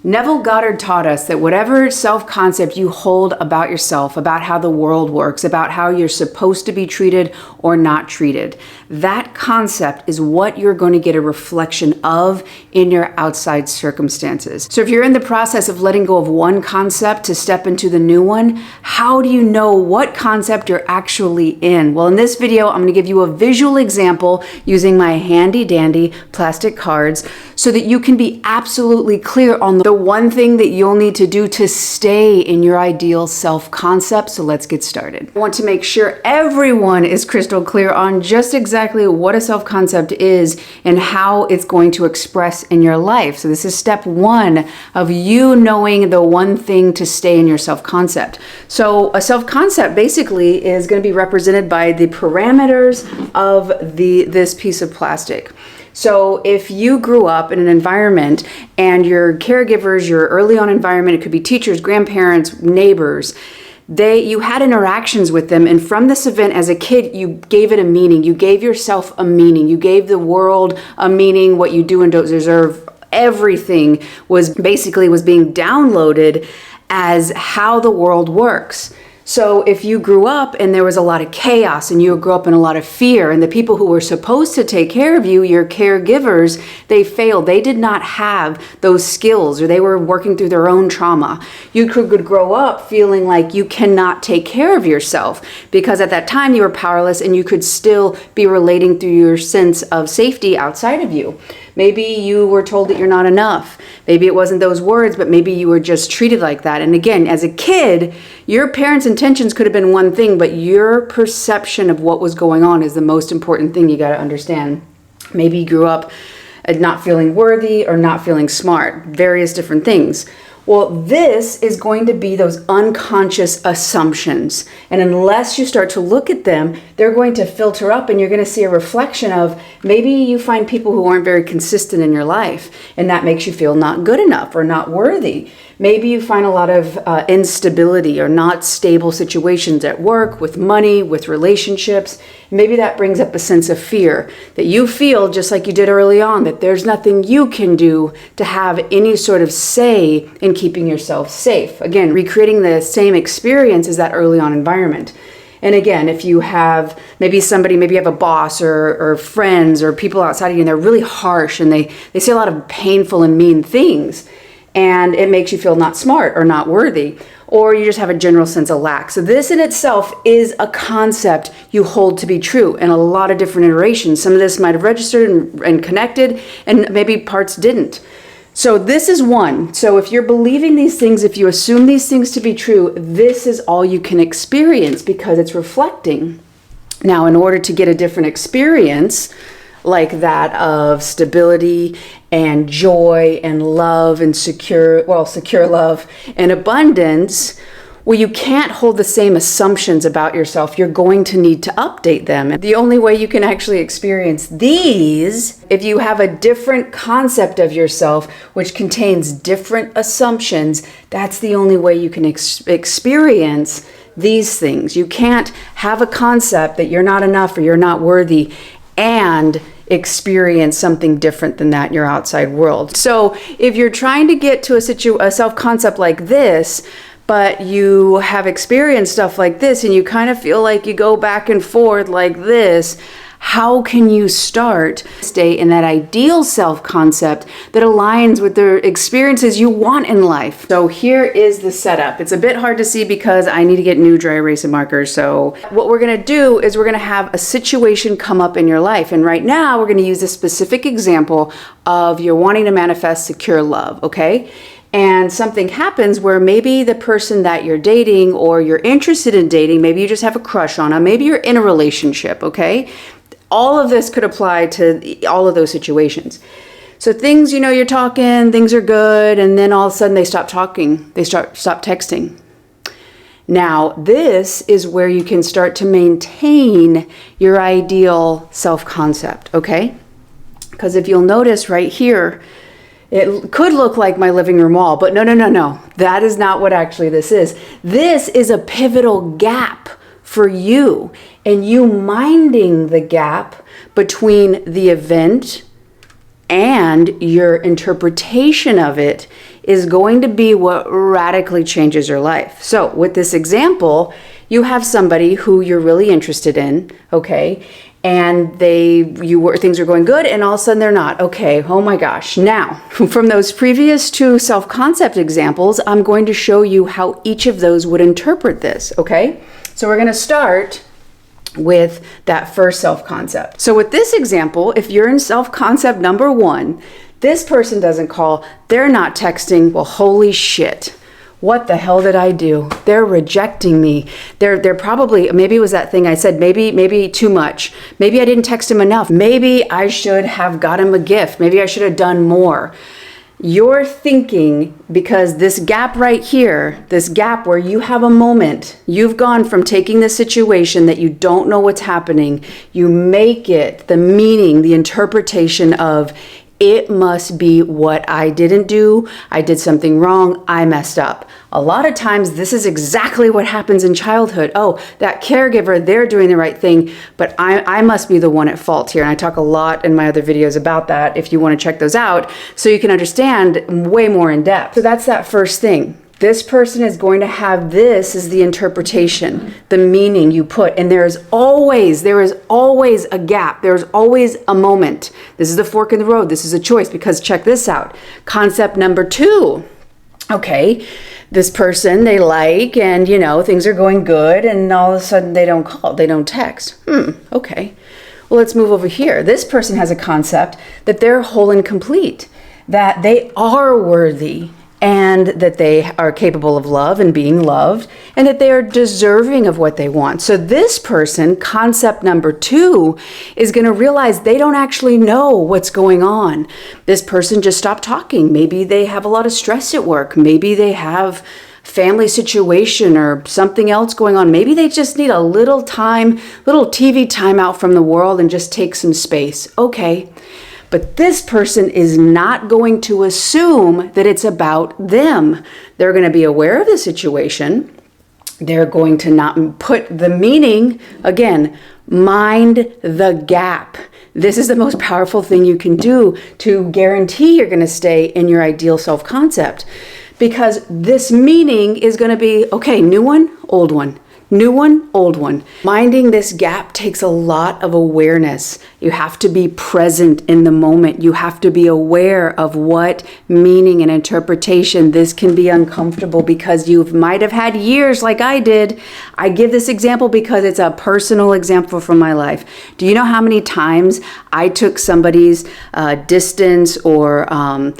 Neville Goddard taught us that whatever self-concept you hold about yourself, about how the world works, about how you're supposed to be treated or not treated, that concept is what you're going to get a reflection of in your outside circumstances. So if you're in the process of letting go of one concept to step into the new one, how do you know what concept you're actually in? Well, in this video, I'm going to give you a visual example using my handy dandy plastic cards so that you can be absolutely clear on the one thing that you'll need to do to stay in your ideal self-concept. So let's get started. I want to make sure everyone is crystal clear on just exactly what a self-concept is and how it's going to express in your life. So this is step one of you knowing the one thing to stay in your self-concept. So a self-concept basically is going to be represented by the parameters of this piece of plastic. So if you grew up in an environment and your caregivers, your early on environment, it could be teachers, grandparents, neighbors, you had interactions with them, and from this event as a kid, you gave it a meaning. You gave yourself a meaning. You gave the world a meaning, what you do and don't deserve. Everything was being downloaded as how the world works. So if you grew up and there was a lot of chaos and you grew up in a lot of fear, and the people who were supposed to take care of you, your caregivers, they failed. They did not have those skills, or they were working through their own trauma. You could grow up feeling like you cannot take care of yourself because at that time you were powerless and you could still be relating through your sense of safety outside of you. Maybe you were told that you're not enough. Maybe it wasn't those words, but maybe you were just treated like that. And again, as a kid, your parents' intentions could have been one thing, but your perception of what was going on is the most important thing you got to understand. Maybe you grew up not feeling worthy or not feeling smart, various different things. Well, this is going to be those unconscious assumptions. And unless you start to look at them, they're going to filter up and you're going to see a reflection of maybe you find people who aren't very consistent in your life, and that makes you feel not good enough or not worthy. Maybe you find a lot of instability or not stable situations at work, with money, with relationships. Maybe that brings up a sense of fear that you feel, just like you did early on, that there's nothing you can do to have any sort of say in keeping yourself safe. Again, recreating the same experience as that early on environment. And again, if you have maybe you have a boss or friends or people outside of you, and they're really harsh and they say a lot of painful and mean things, and it makes you feel not smart or not worthy, or you just have a general sense of lack. So this in itself is a concept you hold to be true in a lot of different iterations. Some of this might have registered and connected, and maybe parts didn't. So this is one. So if you're believing these things, if you assume these things to be true, this is all you can experience because it's reflecting. Now, in order to get a different experience, like that of stability and joy and love and secure love and abundance, well, you can't hold the same assumptions about yourself. You're going to need to update them. And the only way you can actually experience these, if you have a different concept of yourself, which contains different assumptions, that's the only way you can experience these things. You can't have a concept that you're not enough or you're not worthy and experience something different than that in your outside world. So if you're trying to get to a self-concept like this, but you have experienced stuff like this and you kind of feel like you go back and forth like this, how can you stay in that ideal self-concept that aligns with the experiences you want in life? So here is the setup. It's a bit hard to see because I need to get new dry erasing markers. So what we're going to do is we're going to have a situation come up in your life. And right now we're going to use a specific example of you're wanting to manifest secure love, okay? And something happens where maybe the person that you're dating or you're interested in dating, maybe you just have a crush on them, maybe you're in a relationship, okay? All of this could apply to all of those situations. So things, you're talking, things are good, and then all of a sudden they stop talking, they stop texting. Now, this is where you can start to maintain your ideal self-concept, okay? Because if you'll notice right here, it could look like my living room wall, but no. That is not what actually this is. This is a pivotal gap for you, and you minding the gap between the event and your interpretation of it is going to be what radically changes your life. So with this example, you have somebody who you're really interested in, okay? And things are going good, and all of a sudden they're not. Okay, oh my gosh. Now, from those previous two self-concept examples, I'm going to show you how each of those would interpret this, okay? So we're going to start with that first self-concept. So with this example, if you're in self-concept number 1, this person doesn't call, they're not texting, well, holy shit. What the hell did I do? They're rejecting me. They're probably, maybe it was that thing I said, maybe too much. Maybe I didn't text him enough. Maybe I should have got him a gift. Maybe I should have done more. You're thinking, because this gap right here, this gap where you have a moment, you've gone from taking the situation that you don't know what's happening, you make it the meaning, the interpretation of, it must be what I didn't do. I did something wrong. I messed up. A lot of times this is exactly what happens in childhood. Oh, that caregiver, they're doing the right thing, but I must be the one at fault here. And I talk a lot in my other videos about that if you want to check those out so you can understand way more in depth. So that's that first thing. This person is going to have this as the interpretation, the meaning you put. And there is always a gap. There's always a moment. This is the fork in the road. This is a choice, because check this out. Concept number 2. Okay, this person they like, and things are going good, and all of a sudden they don't call, they don't text. Okay. Well, let's move over here. This person has a concept that they're whole and complete, that they are worthy, and that they are capable of love and being loved, and that they are deserving of what they want. So this person, concept number 2, is going to realize they don't actually know what's going on. This person just stopped talking. Maybe they have a lot of stress at work. Maybe they have family situation or something else going on. Maybe they just need a little time, little TV time out from the world and just take some space. Okay. But this person is not going to assume that it's about them. They're going to be aware of the situation. They're going to not put the meaning, again, mind the gap. This is the most powerful thing you can do to guarantee you're going to stay in your ideal self-concept. Because this meaning is going to be, okay, new one, old one. New one, old one. Minding this gap takes a lot of awareness. You have to be present in the moment. You have to be aware of what meaning and interpretation. This can be uncomfortable because you might have had years like I did. I give this example because it's a personal example from my life. Do you know how many times I took somebody's distance or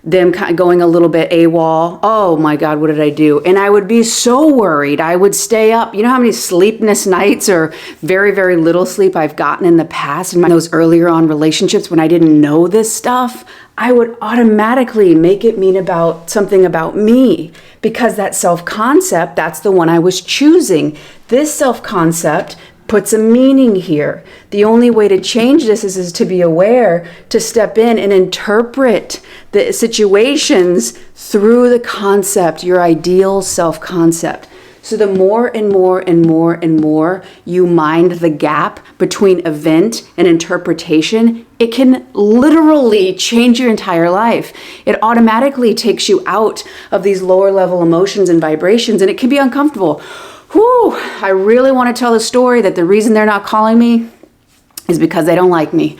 them kind of going a little bit AWOL? Oh my God, what did I do? And I would be so worried. I would stay up. You know how many sleepless nights or very, very little sleep I've gotten in the past in those earlier on relationships when I didn't know this stuff? I would automatically make it mean about something about me, because that self-concept, that's the one I was choosing. This self-concept puts a meaning here. The only way to change this is to be aware, to step in and interpret the situations through the concept, your ideal self-concept. So the more and more and more and more you mind the gap between event and interpretation, it can literally change your entire life. It automatically takes you out of these lower level emotions and vibrations, and it can be uncomfortable. Whew, I really want to tell the story that the reason they're not calling me is because they don't like me.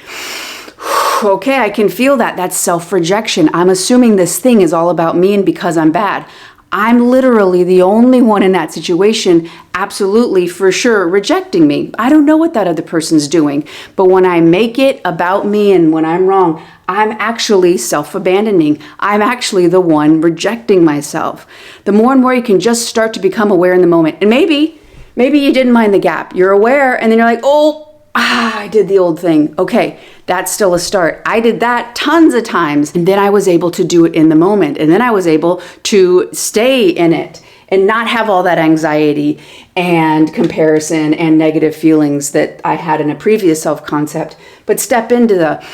Okay, I can feel that. That's self-rejection. I'm assuming this thing is all about me and because I'm bad. I'm literally the only one in that situation, absolutely, for sure, rejecting me. I don't know what that other person's doing. But when I make it about me and when I'm wrong, I'm actually self-abandoning. I'm actually the one rejecting myself. The more and more you can just start to become aware in the moment. And maybe you didn't mind the gap. You're aware and then you're like, I did the old thing. Okay, that's still a start. I did that tons of times, and then I was able to do it in the moment. And then I was able to stay in it and not have all that anxiety and comparison and negative feelings that I had in a previous self-concept, but step into the,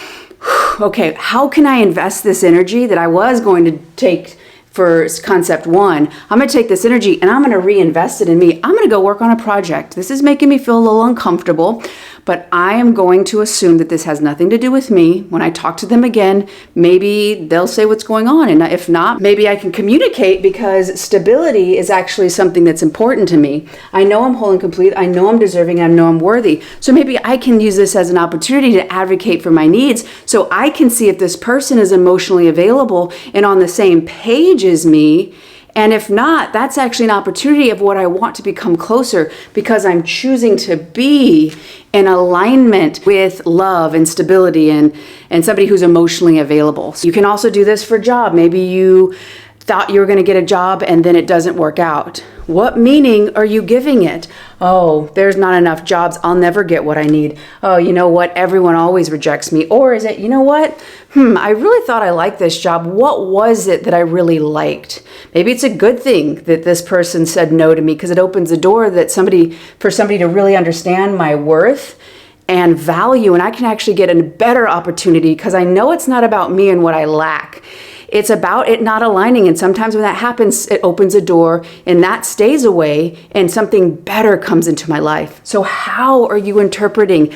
okay, how can I invest this energy that I was going to take for concept 1? I'm going to take this energy and I'm going to reinvest it in me. I'm going to go work on a project. This is making me feel a little uncomfortable, but I am going to assume that this has nothing to do with me. When I talk to them again, maybe they'll say what's going on. And if not, maybe I can communicate, because stability is actually something that's important to me. I know I'm whole and complete. I know I'm deserving. I know I'm worthy. So maybe I can use this as an opportunity to advocate for my needs, so I can see if this person is emotionally available and on the same page as me. And if not, that's actually an opportunity of what I want to become closer, because I'm choosing to be in alignment with love and stability and somebody who's emotionally available. You can also do this for a job. Maybe you thought you were going to get a job and then it doesn't work out. What meaning are you giving it? Oh, there's not enough jobs. I'll never get what I need. Oh, you know what? Everyone always rejects me. Or is it, you know what? I really thought I liked this job. What was it that I really liked? Maybe it's a good thing that this person said no to me, because it opens the door for somebody to really understand my worth and value, and I can actually get a better opportunity, because I know it's not about me and what I lack. It's about it not aligning. And sometimes when that happens, it opens a door and that stays away and something better comes into my life. So how are you interpreting?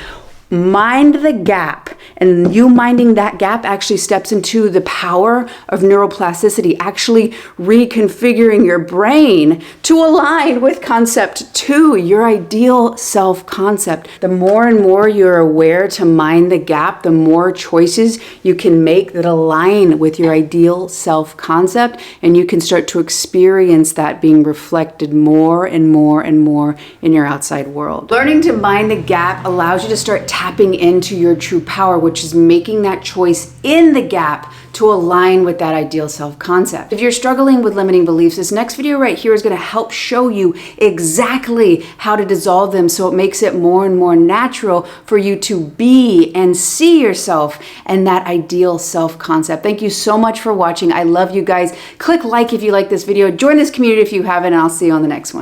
Mind the gap, and you minding that gap actually steps into the power of neuroplasticity, actually reconfiguring your brain to align with concept 2, your ideal self-concept. The more and more you're aware to mind the gap, the more choices you can make that align with your ideal self-concept, and you can start to experience that being reflected more and more and more in your outside world. Learning to mind the gap allows you to start tapping into your true power, which is making that choice in the gap to align with that ideal self-concept. If you're struggling with limiting beliefs, this next video right here is going to help show you exactly how to dissolve them, so it makes it more and more natural for you to be and see yourself and that ideal self-concept. Thank you so much for watching. I love you guys. Click like if you like this video. Join this community if you haven't, and I'll see you on the next one.